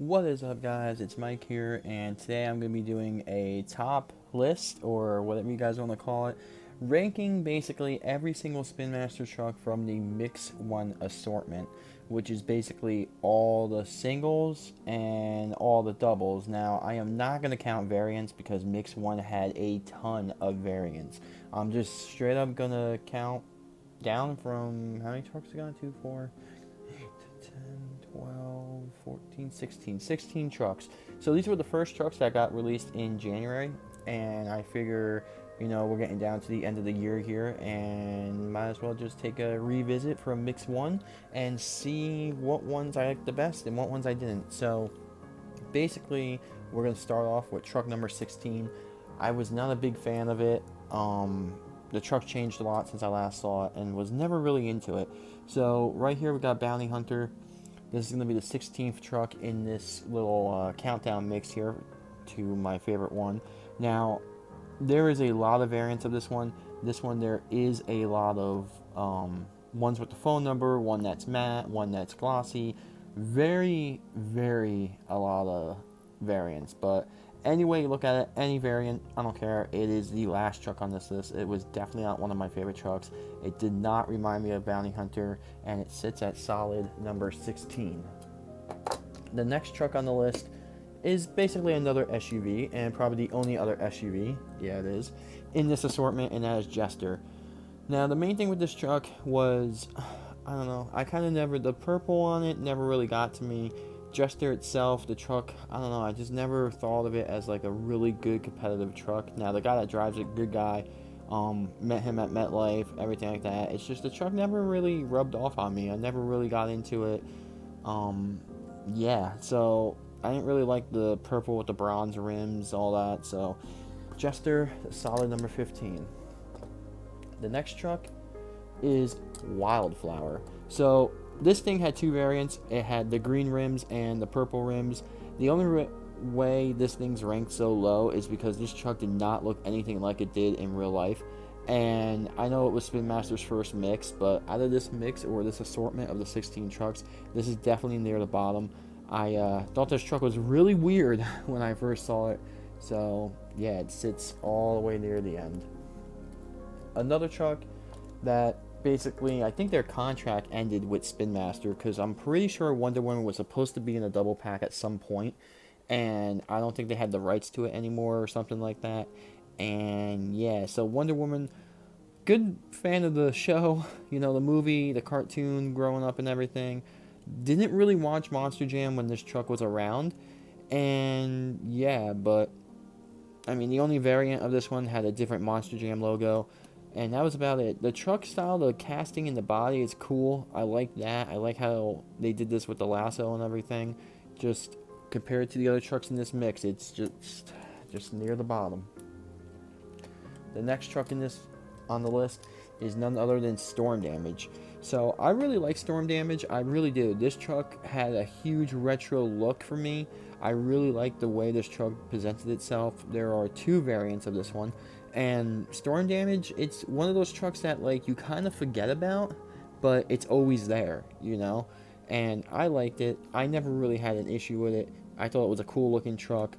What is up, guys? It's Mike here, and today I'm going to be doing a top list, or whatever you guys want to call it, ranking basically every single SpinMaster truck from the Mix 1 assortment, which is basically all the singles and all the doubles. Now, I am not going to count variants because Mix 1 had a ton of variants. I'm just straight up going to count down from how many trucks I got? 2, 4, 10, 12, 14, 16 trucks. So these were the first trucks that got released in January, and I figure, we're getting down to the end of the year here, and might as well just take a revisit from Mix 1 and see what ones I liked the best and what ones I didn't. So basically, we're going to start off with truck number 16. I was not a big fan of it. The truck changed a lot since I last saw it and was never really into it. So right here we got Bounty Hunter. This is going to be the 16th truck in this little countdown mix here to my favorite one. Now, there is a lot of variants of this one. This one there is a lot of ones with the phone number, one that's matte, one that's glossy. Very, very a lot of variants. But any way you look at it, any variant, I don't care. It is the last truck on this list. It was definitely not one of my favorite trucks. It did not remind me of Bounty Hunter, and it sits at solid number 16. The next truck on the list is basically another SUV, and probably the only other SUV, yeah it is, in this assortment, and that is Jester. Now, the main thing with this truck was, I don't know, I kind of never, the purple on it never really got to me. Jester itself, the truck, I don't know, I just never thought of it as like a really good competitive truck. Now, the guy that drives it, good guy, met him at MetLife, everything like that. It's just the truck never really rubbed off on me. I never really got into it. Yeah, so I didn't really like the purple with the bronze rims, all that. So Jester, solid number 15. The next truck is Wildflower. So this thing had two variants. It had the green rims and the purple rims. The only way this thing's ranked so low is because this truck did not look anything like it did in real life. And I know it was SpinMaster's first mix, but out of this mix or this assortment of the 16 trucks, this is definitely near the bottom. I thought this truck was really weird when I first saw it. So yeah, it sits all the way near the end. Another truck that basically, I think their contract ended with SpinMaster because I'm pretty sure Wonder Woman was supposed to be in a double pack at some point, and I don't think they had the rights to it anymore or something like that. And yeah, so Wonder Woman, good fan of the show, the movie, the cartoon, growing up and everything. Didn't really watch Monster Jam when this truck was around, and yeah, but I mean, the only variant of this one had a different Monster Jam logo. And that was about it. The truck style, the casting in the body is cool. I like that. I like how they did this with the lasso and everything. Just compared to the other trucks in this mix, it's just near the bottom. The next truck in this on the list is none other than Storm Damage. So I really like Storm Damage. I really do. This truck had a huge retro look for me. I really like the way this truck presented itself. There are two variants of this one. And Storm Damage, it's one of those trucks that like you kind of forget about, but it's always there, and I liked it. I never really had an issue with it. I thought it was a cool looking truck,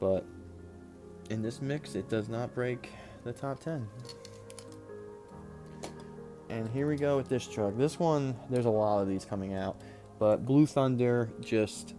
but in this mix it does not break the top 10. And here we go with this truck. This one, there's a lot of these coming out, but Blue Thunder, just,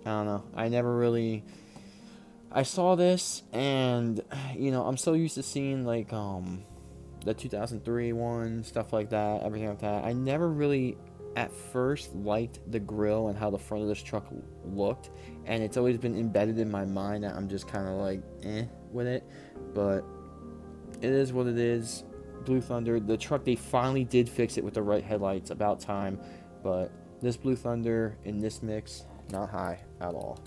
I don't know, I saw this, and I'm so used to seeing like the 2003 one, stuff like that, everything like that. I never really at first liked the grill and how the front of this truck looked, and it's always been embedded in my mind that I'm just kind of like with it, but it is what it is. Blue Thunder, the truck, they finally did fix it with the right headlights, about time, but this Blue Thunder in this mix, not high at all.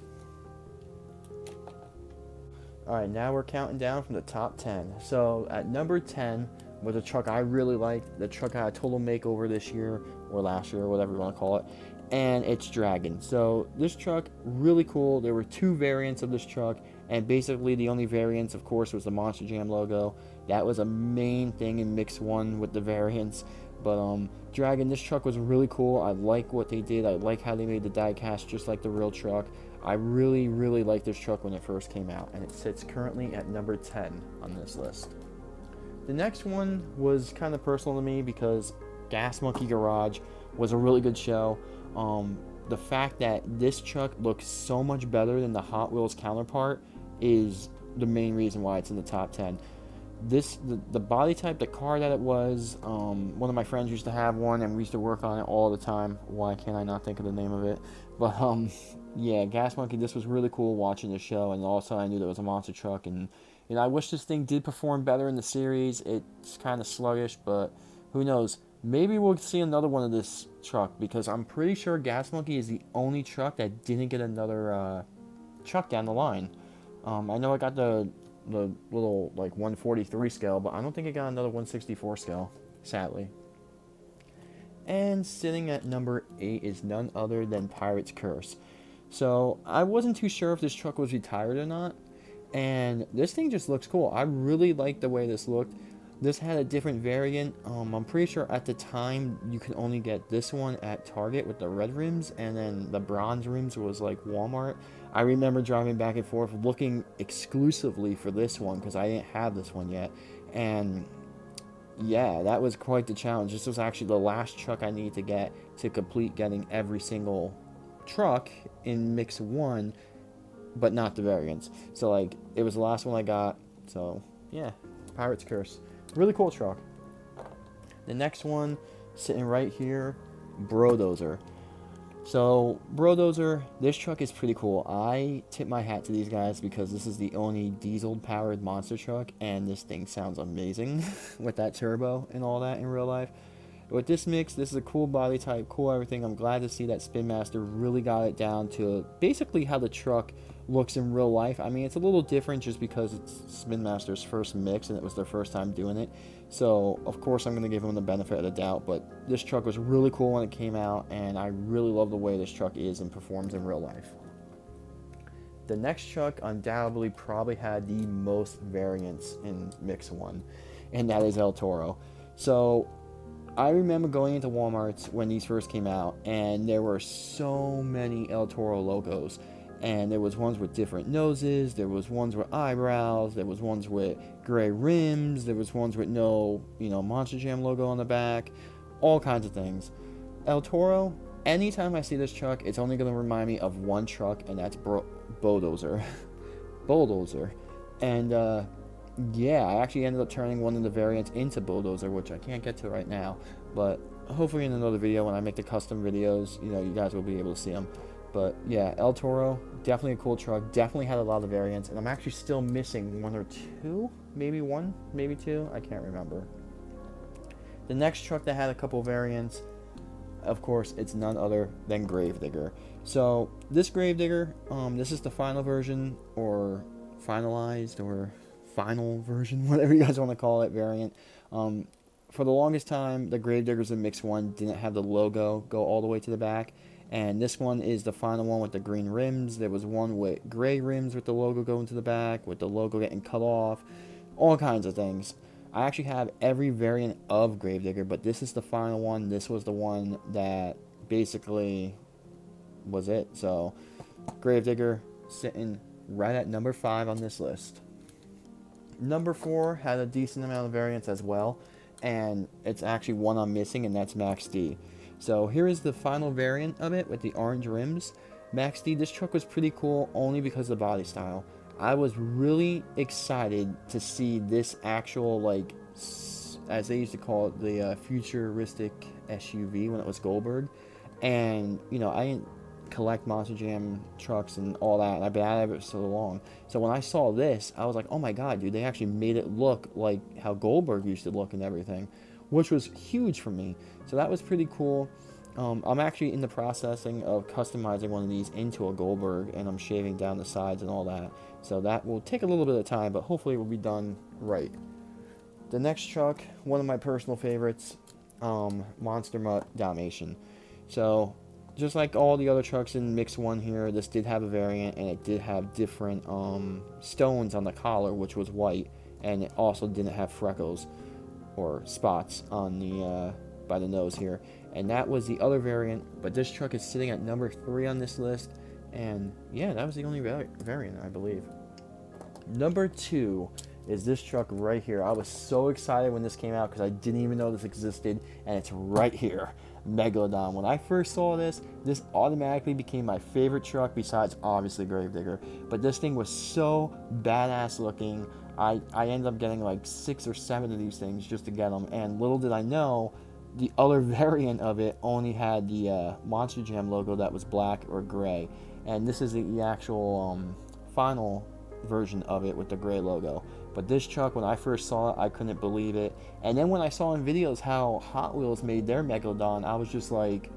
Alright, now we're counting down from the top 10. So at number 10 was a truck I really liked. The truck had a total makeover this year, or last year, or whatever you want to call it. And it's Dragon. So this truck, really cool. There were two variants of this truck. And basically the only variance, of course, was the Monster Jam logo. That was a main thing in Mix 1 with the variants. But Dragon, this truck was really cool. I like what they did. I like how they made the die cast just like the real truck. I really, really liked this truck when it first came out, and it sits currently at number 10 on this list. The next one was kind of personal to me because Gas Monkey Garage was a really good show. The fact that this truck looks so much better than the Hot Wheels counterpart is the main reason why it's in the top 10. The body type, the car that it was, one of my friends used to have one, and we used to work on it all the time. Why can't I not think of the name of it? But yeah, Gas Monkey, this was really cool watching the show, and also I knew there was a monster truck, and I wish this thing did perform better in the series. It's kind of sluggish, but who knows? Maybe we'll see another one of this truck, because I'm pretty sure Gas Monkey is the only truck that didn't get another truck down the line. I know I got the little like 143 scale, but I don't think it got another 164 scale, sadly. And sitting at number 8 is none other than Pirate's Curse. So I wasn't too sure if this truck was retired or not, and this thing just looks cool. I really like the way this looked. This had a different variant. I'm pretty sure at the time you could only get this one at Target with the red rims, and then the bronze rims was like Walmart. I remember driving back and forth looking exclusively for this one because I didn't have this one yet. And yeah, that was quite the challenge. This was actually the last truck I needed to get to complete getting every single truck in Mix 1, but not the variants. So like, it was the last one I got. So yeah, Pirate's Curse. Really cool truck. The next one, sitting right here, Brodozer. So, Brodozer, this truck is pretty cool. I tip my hat to these guys because this is the only diesel-powered monster truck, and this thing sounds amazing with that turbo and all that in real life. With this mix, this is a cool body type, cool everything. I'm glad to see that SpinMaster really got it down to basically how the truck looks in real life. I mean, it's a little different just because it's SpinMaster's first mix and it was their first time doing it. So, of course, I'm going to give them the benefit of the doubt, but this truck was really cool when it came out, and I really love the way this truck is and performs in real life. The next truck undoubtedly probably had the most variants in Mix 1, and that is El Toro. So, I remember going into Walmart's when these first came out, and there were so many El Toro logos. And there was ones with different noses, there was ones with eyebrows, there was ones with gray rims, there was ones with no, Monster Jam logo on the back, all kinds of things. El Toro, anytime I see this truck, it's only going to remind me of one truck, and that's Brodozer. Bulldozer. And, yeah, I actually ended up turning one of the variants into Bulldozer, which I can't get to right now, but hopefully in another video when I make the custom videos, you guys will be able to see them. But yeah, El Toro, definitely a cool truck, definitely had a lot of variants, and I'm actually still missing one or two, maybe one, maybe two, I can't remember. The next truck that had a couple variants, of course, it's none other than Gravedigger. So this Gravedigger, this is the final version, or finalized, or final version, whatever you guys want to call it, variant. For the longest time, the Gravediggers in Mix 1 didn't have the logo go all the way to the back. And this one is the final one with the green rims. There was one with gray rims with the logo going to the back, with the logo getting cut off, all kinds of things. I actually have every variant of Gravedigger, but this is the final one. This was the one that basically was it. So, Gravedigger sitting right at number 5 on this list. Number 4 had a decent amount of variants as well, and it's actually one I'm missing, and that's Max D. So here is the final variant of it with the orange rims. Max D, this truck was pretty cool only because of the body style. I was really excited to see this actual, like, as they used to call it, the futuristic SUV when it was Goldberg. And, I didn't collect Monster Jam trucks and all that, and I've been out of it for so long. So when I saw this, I was like, oh my god, dude, they actually made it look like how Goldberg used to look and everything, which was huge for me. So that was pretty cool. I'm actually in the processing of customizing one of these into a Goldberg, and I'm shaving down the sides and all that. So that will take a little bit of time, but hopefully it will be done right. The next truck, one of my personal favorites, Monster Mutt Dalmatian. So, just like all the other trucks in Mix 1 here, this did have a variant, and it did have different stones on the collar, which was white, and it also didn't have freckles or spots on the by the nose here. And that was the other variant, but this truck is sitting at number 3 on this list. And yeah, that was the only variant, I believe. Number 2 is this truck right here. I was so excited when this came out because I didn't even know this existed, and it's right here, Megalodon. When I first saw this automatically became my favorite truck besides obviously Gravedigger. But this thing was so badass looking. I ended up getting like 6 or 7 of these things just to get them, and little did I know the other variant of it only had the Monster Jam logo that was black or gray, and this is the actual final version of it with the gray logo. But this truck, when I first saw it, I couldn't believe it. And then when I saw in videos how Hot Wheels made their Megalodon, I was just like,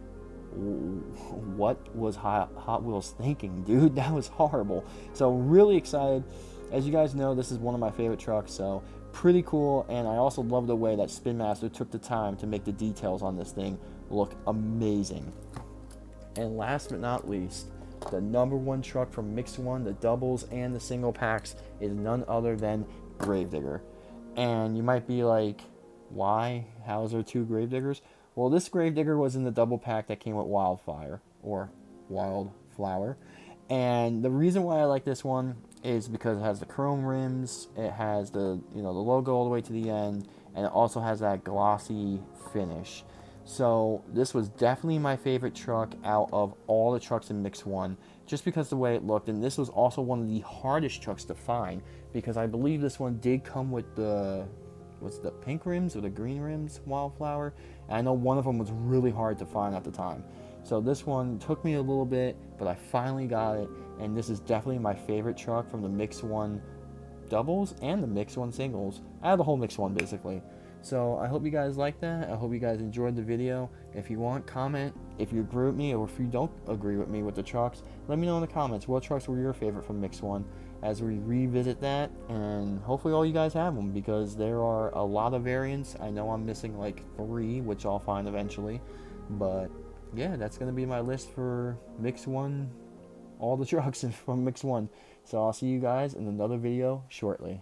what was Hot Wheels thinking, dude? That was horrible. So really excited. As you guys know, this is one of my favorite trucks, so pretty cool. And I also love the way that SpinMaster took the time to make the details on this thing look amazing. And last but not least, the number 1 truck from Mix 1, the doubles and the single packs, is none other than Gravedigger. And you might be like, why? How is there 2 Gravediggers? Well, this Gravedigger was in the double pack that came with Wildfire, or Wildflower. And the reason why I like this one is because it has the chrome rims, it has the the logo all the way to the end, and it also has that glossy finish. So this was definitely my favorite truck out of all the trucks in Mix 1, just because of the way it looked. And this was also one of the hardest trucks to find, because I believe this one did come with the pink rims or the green rims, Wildflower. And I know one of them was really hard to find at the time. So this one took me a little bit, but I finally got it. And this is definitely my favorite truck from the Mix 1 doubles and the Mix 1 singles. I have the whole Mix 1 basically. So I hope you guys like that. I hope you guys enjoyed the video. If you want, comment if you agree with me, or if you don't agree with me with the trucks. Let me know in the comments what trucks were your favorite from Mix 1 as we revisit that. And hopefully all you guys have them, because there are a lot of variants. I know I'm missing like 3, which I'll find eventually. But yeah, that's going to be my list for Mix 1, all the trucks from Mix 1. So I'll see you guys in another video shortly.